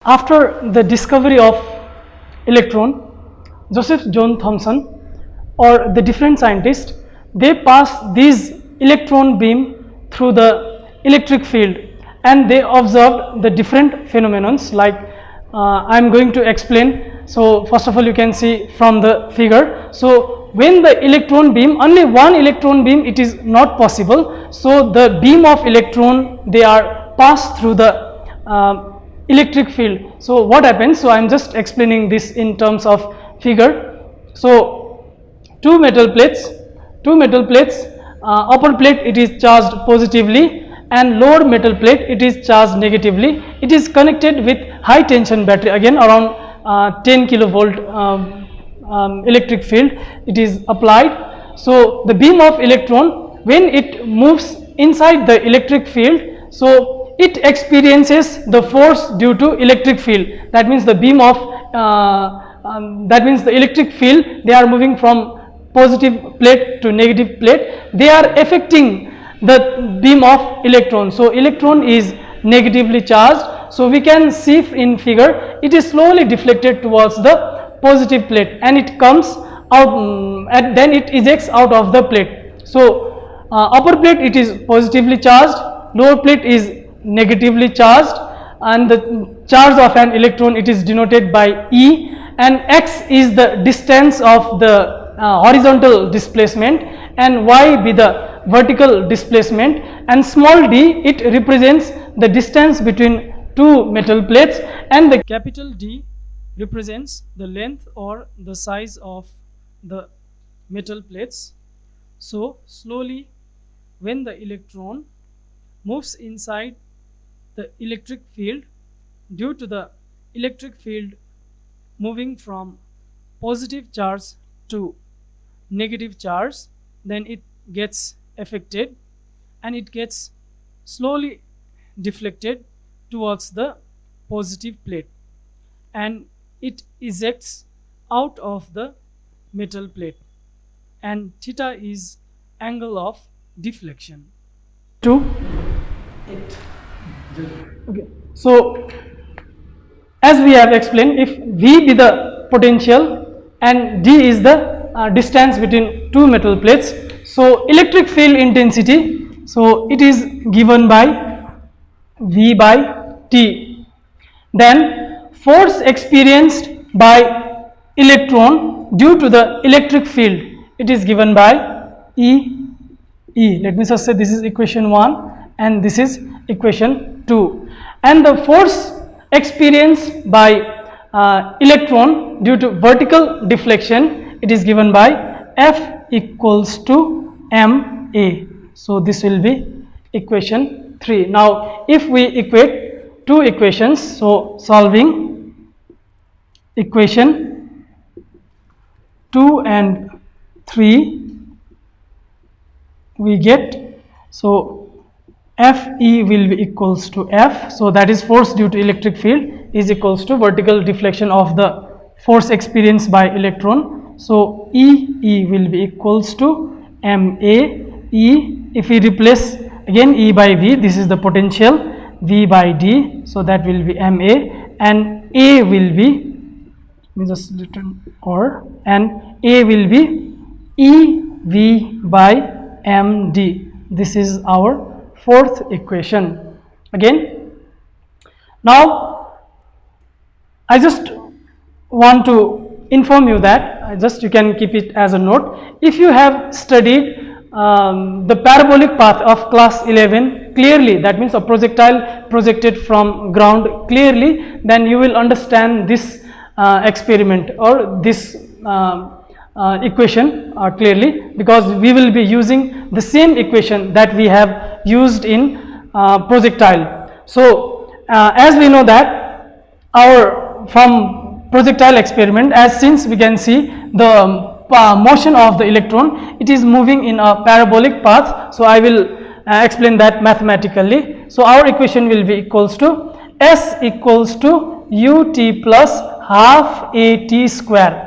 After the discovery of electron, Joseph John Thomson or the different scientists, they pass these electron beam through the electric field and they observed the different phenomena like I am going to explain. So first of all, you can see from the figure. So when the electron beam, only one electron beam, it is not possible. So the beam of electron, they are passed through the electric field. So what happens? So I am just explaining this in terms of figure. So two metal plates, upper plate it is charged positively and lower metal plate it is charged negatively. It is connected with high tension battery, again around 10 kilovolt electric field it is applied. So the beam of electron, when it moves inside the electric field, so it experiences the force due to electric field. That means the beam of that means the electric field, they are moving from positive plate to negative plate, they are affecting the beam of electron. So electron is negatively charged, so we can see in figure it is slowly deflected towards the positive plate and it comes out and then it ejects out of the plate. So upper plate it is positively charged, lower plate is negatively charged, and the charge of an electron it is denoted by E, and x is the distance of the horizontal displacement and y be the vertical displacement, and small d it represents the distance between two metal plates, and the capital D represents the length or the size of the metal plates. So slowly when the electron moves inside the electric field, due to the electric field moving from positive charge to negative charge, then it gets affected and it gets slowly deflected towards the positive plate and it ejects out of the metal plate, and theta is angle of deflection. 2 8. Okay, so as we have explained, if V be the potential and D is the distance between two metal plates, so electric field intensity, so it is given by V by T. Then force experienced by electron due to the electric field, it is given by E. Let me just say this is equation 1 and this is equation 2, and the force experienced by electron due to vertical deflection, it is given by F equals to ma. So this will be equation 3. Now if we equate two equations, so solving equation 2 and 3, we get, so Fe will be equals to F, so that is force due to electric field is equals to vertical deflection of the force experienced by electron. So E will be equals to ma. E, if we replace again E by V, this is the potential, V by D, so that will be ma, and A will be, let me just return or, and A will be EV by md. This is our fourth equation. Again, now I just want to inform you that you can keep it as a note. If you have studied the parabolic path of class 11 clearly, that means a projectile projected from ground clearly, then you will understand this experiment or this equation clearly, because we will be using the same equation that we have used in projectile. So as we know that our from projectile experiment, as since we can see the motion of the electron, it is moving in a parabolic path, so I will explain that mathematically. So our equation will be equals to S equals to ut plus half at square.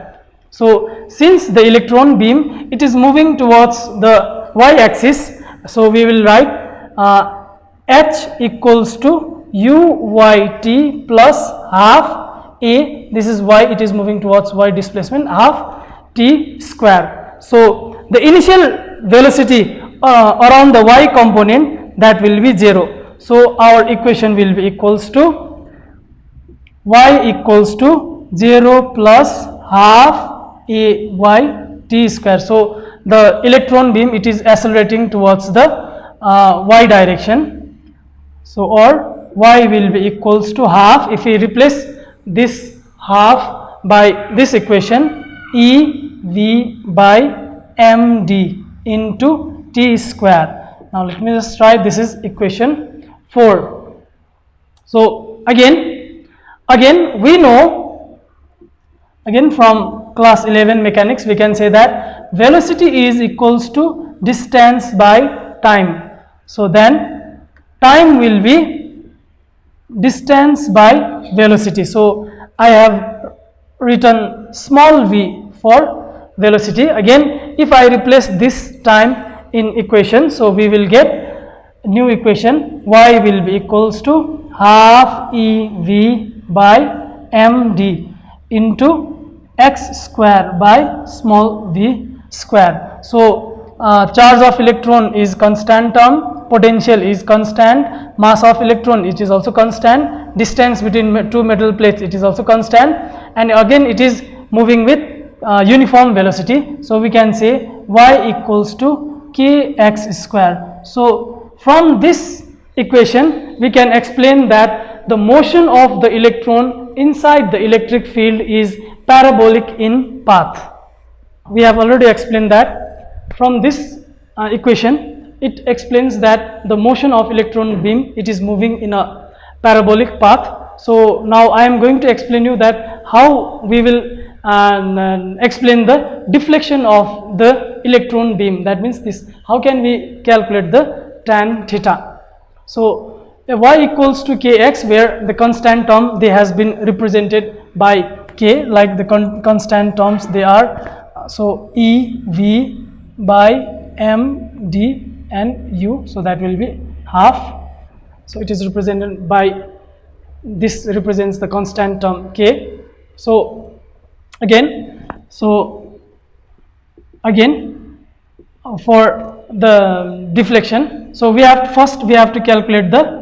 So since the electron beam it is moving towards the y axis, so we will write h equals to uyt plus half a, this is y, it is moving towards y displacement, half t square. So the initial velocity around the y component, that will be 0. So our equation will be equals to y equals to 0 plus half a y t square. So the electron beam, it is accelerating towards the y direction. So or y will be equals to half, if we replace this half by this equation, EV by md into t square. Now let me just write, this is equation 4. So again we know, again from class 11 mechanics, we can say that velocity is equals to distance by time. So then time will be distance by velocity. So I have written small v for velocity. Again, if I replace this time in equation, so we will get new equation, y will be equals to half ev by md into x square by small v square. So charge of electron is constant term, potential is constant, mass of electron, it is also constant, distance between two metal plates, it is also constant, and again it is moving with uniform velocity. So we can say y equals to kx square. So from this equation we can explain that the motion of the electron inside the electric field is parabolic in path. We have already explained that from this equation, it explains that the motion of electron beam, it is moving in a parabolic path. So now I am going to explain you that how we will explain the deflection of the electron beam. That means this, how can we calculate the tan theta. So y equals to kx, where the constant term, they has been represented by k, like the constant terms they are, so ev by md and u, so that will be half. So it is represented by, this represents the constant term k. So again for the deflection, so we have to calculate the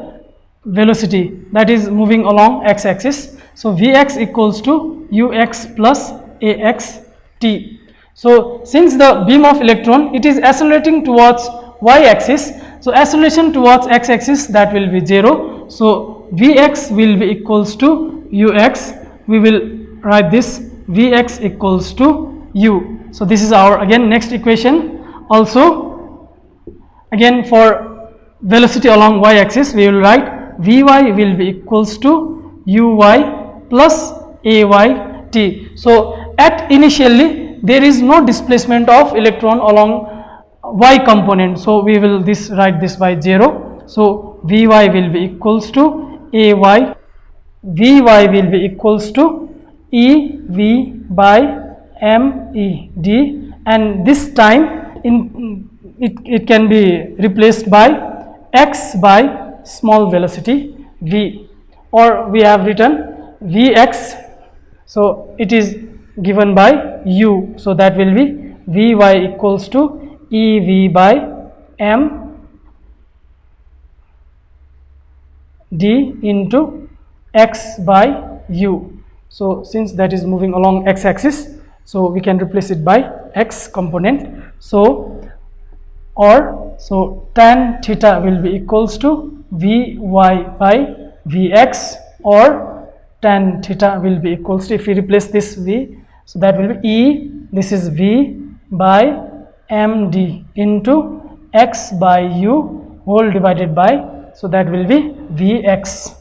velocity that is moving along x-axis. So vx equals to ux plus ax t. So since the beam of electron, it is accelerating towards y-axis, so acceleration towards x-axis, that will be 0. So vx will be equals to ux. We will write this, vx equals to u. So this is our again next equation. Also again for velocity along y-axis, we will write vy will be equals to uy plus ayt. So at initially there is no displacement of electron along y component, so we will write this by 0. So vy will be equals to ay, vy will be equals to ev by med, and this time it can be replaced by x by small velocity v, or we have written vx, so it is given by u, so that will be vy equals to ev by m d into x by u. So since that is moving along x-axis, so we can replace it by x component. So tan theta will be equals to vy by vx, or tan theta will be equals to, if we replace this v, so that will be e, this is v by md into x by u whole divided by, so that will be vx.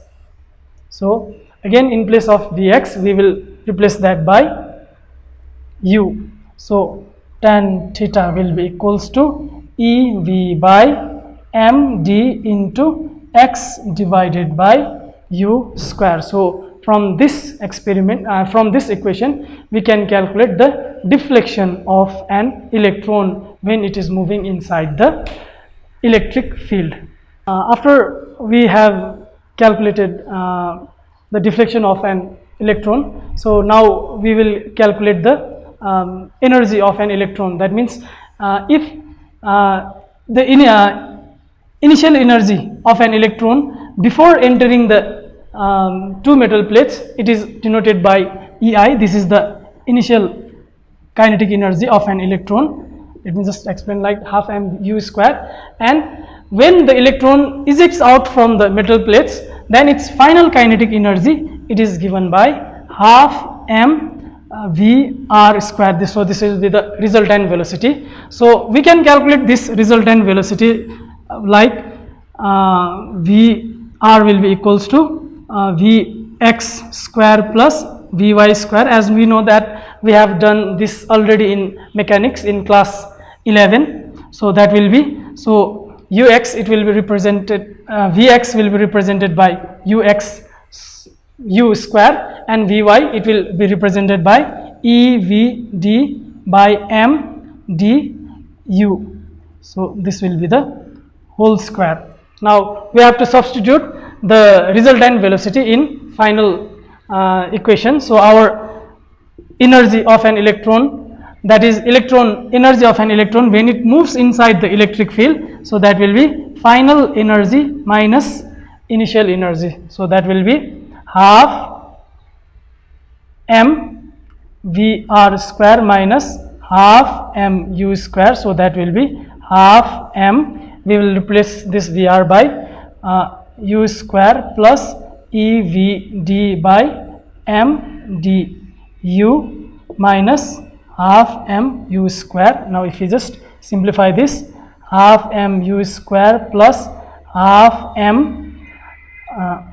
So again in place of vx we will replace that by u. So tan theta will be equals to ev by md into x divided by u square. So from this experiment, from this equation, we can calculate the deflection of an electron when it is moving inside the electric field. After we have calculated the deflection of an electron. So now we will calculate the energy of an electron. That means if the initial energy of an electron before entering the two metal plates, it is denoted by EI. This is the initial kinetic energy of an electron. Let me just explain, like half mu square. And when the electron ejects out from the metal plates, then its final kinetic energy, it is given by half m v r square. So this is the resultant velocity. So we can calculate this resultant velocity like v r will be equals to vx square plus vy square, as we know that we have done this already in mechanics in class 11. So that will be, so ux, it will be represented, vx will be represented by ux u square, and vy, it will be represented by evd by m d u. So this will be the whole square. Now we have to substitute the resultant velocity in final equation. So our energy of an electron, that is electron energy of an electron when it moves inside the electric field, so that will be final energy minus initial energy. So that will be half m v r square minus half m u square. So that will be half m, we will replace this vr by u square plus evd by m d u minus half m u square. Now if you just simplify this, half m u square plus half m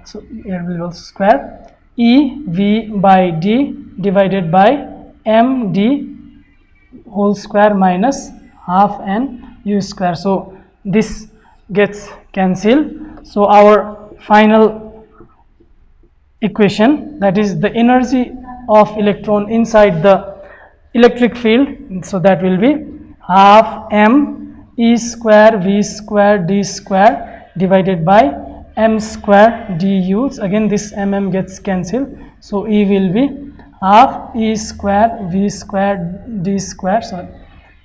so here will be also square e v by d divided by m d whole square minus half n u square. So this gets cancelled. So our final equation, that is the energy of electron inside the electric field, so that will be half m e square v square d square divided by m square du. Again this mm gets cancelled, so e will be half e square v square d square. So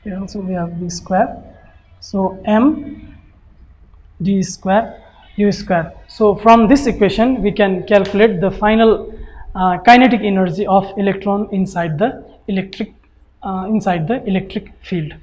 here also we have v square, so m d square u square. So from this equation we can calculate the final kinetic energy of electron inside the electric field.